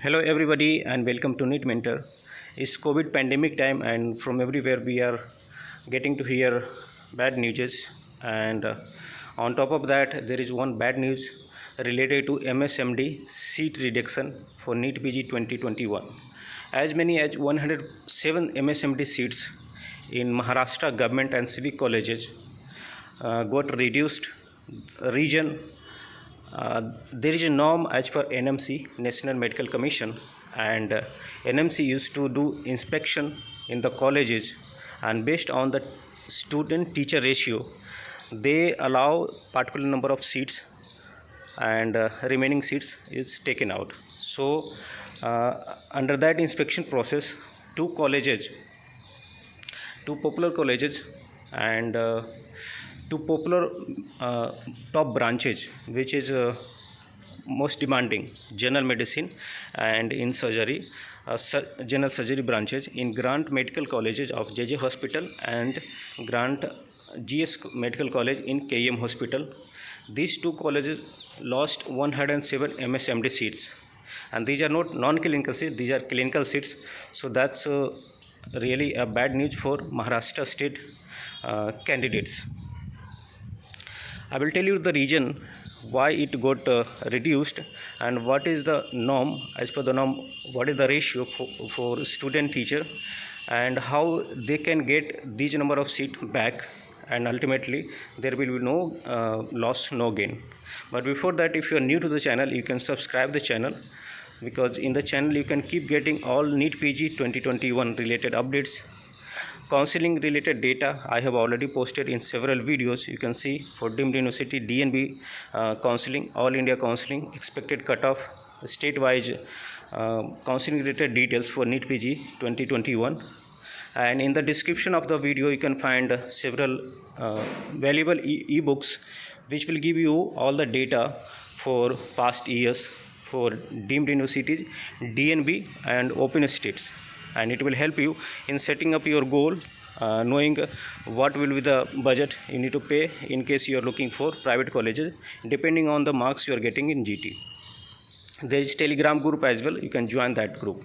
Hello everybody and welcome to NEET Mentor. It's COVID pandemic time and from everywhere we are getting to hear bad news and on top of that there is one bad news related to MSMD seat reduction for NEET PG 2021. As many as 107 MSMD seats in Maharashtra government and civic colleges got reduced. Region there is a norm as per NMC, National Medical Commission, and NMC used to do inspection in the colleges, and based on the student-teacher ratio, they allow particular number of seats, and remaining seats is taken out. So, under that inspection process, two colleges, two popular colleges, and two popular top branches which is most demanding, general medicine and in surgery, general surgery branches in Grant Medical Colleges of JJ Hospital and Grant GS Medical College in KM Hospital. These two colleges lost 107 MSMD seats, and these are not non-clinical seats, these are clinical seats. So that's really a bad news for Maharashtra state candidates. I will tell you the reason why it got reduced and what is the norm. As per the norm, what is the ratio for student teacher and how they can get these number of seat back, and ultimately there will be no loss, no gain. But before that, if you are new to the channel, you can subscribe the channel, because in the channel you can keep getting all NEET PG 2021 related updates. Counseling related data I have already posted in several videos. You can see for deemed university DNB counseling, all India counseling, expected cutoff, state-wise counseling related details for NEET PG 2021. And in the description of the video you can find several valuable e-books which will give you all the data for past years for deemed universities, DNB and open states, and it will help you in setting up your goal, knowing what will be the budget you need to pay in case you are looking for private colleges depending on the marks you are getting in GT. There is Telegram group as well, you can join that group.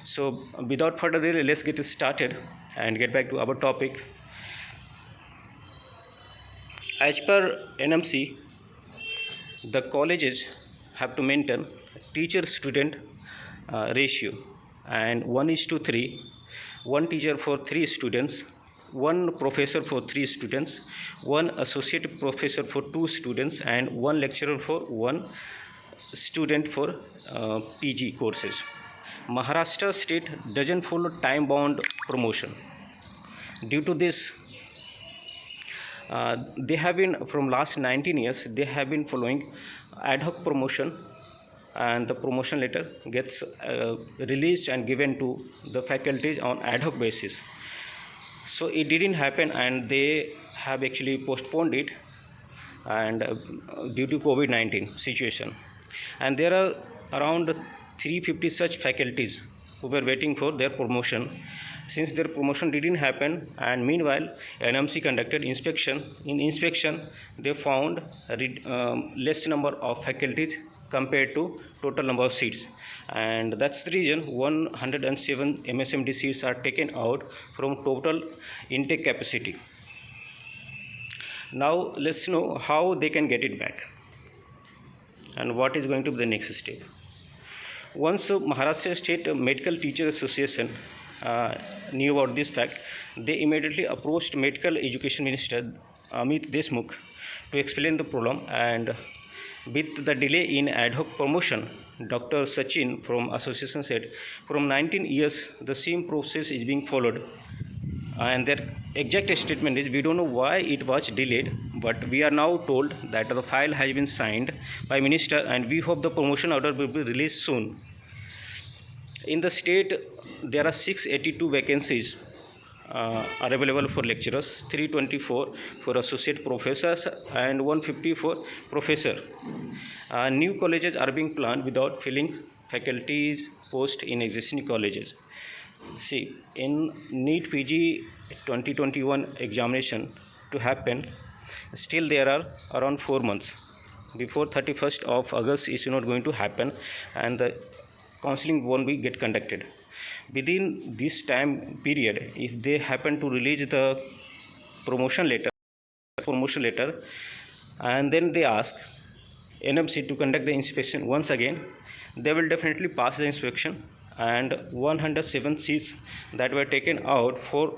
So without further delay, let's get started and get back to our topic. As per NMC, the colleges have to maintain teacher student ratio, and 1:3, one teacher for 3 students, one professor for 3 students, one associate professor for 2 students, and one lecturer for 1 student for PG courses. Maharashtra state doesn't follow time bound promotion. Due to this, they have been, from last 19 years, they have been following ad hoc promotion, and the promotion letter gets released and given to the faculties on ad hoc basis. So it didn't happen, and they have actually postponed it, and due to COVID-19 situation. And there are around 350 such faculties who were waiting for their promotion. Since their promotion didn't happen, and meanwhile NMC conducted inspection, in inspection they found less number of faculties compared to total number of seats, and that's the reason 107 MSMD seats are taken out from total intake capacity. Now let's know how they can get it back and what is going to be the next step. Once Maharashtra State Medical Teacher Association knew about this fact, they immediately approached Medical Education Minister Amit Deshmukh to explain the problem. And with the delay in ad hoc promotion, Dr. Sachin from association said from 19 years the same process is being followed, and their exact statement is, we don't know why it was delayed, but we are now told that the file has been signed by minister and we hope the promotion order will be released soon. In the state there are 682 vacancies are available for lecturers, 324 for associate professors, and 150 for professor. New colleges are being planned without filling faculties post in existing colleges. See, in NEET PG 2021 examination to happen, still there are around 4 months. Before 31st of August is not going to happen, and the counseling won't be get conducted. Within this time period, if they happen to release the promotion letter, and then they ask NMC to conduct the inspection once again, they will definitely pass the inspection, and 107 seats that were taken out for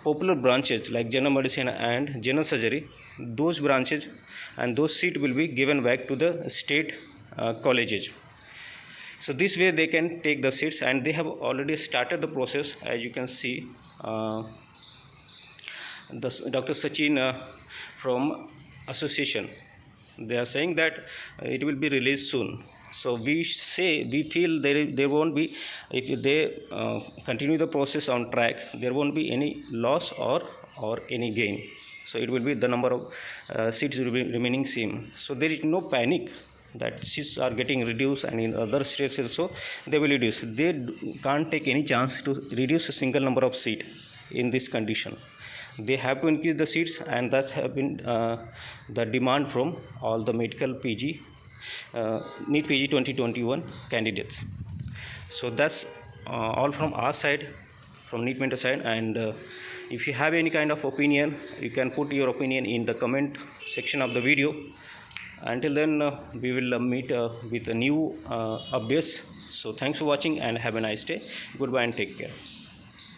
popular branches like general medicine and general surgery, those branches and those seats will be given back to the state colleges. So this way they can take the seats, and they have already started the process. As you can see, Dr. Sachin from association, they are saying that it will be released soon. So we feel there won't be, if they continue the process on track, there won't be any loss or any gain. So it will be the number of seats will be remaining same. So there is no panic that seats are getting reduced, and in other states also they will reduce. They can't take any chance to reduce a single number of seat in this condition. They have to increase the seats, and that's have been the demand from all the medical PG NEET PG 2021 candidates. So that's all from our side, from NEET Mentor side. And if you have any kind of opinion, you can put your opinion in the comment section of the video. Until then, we will meet with a new updates. So thanks for watching and have a nice day. Goodbye and take care.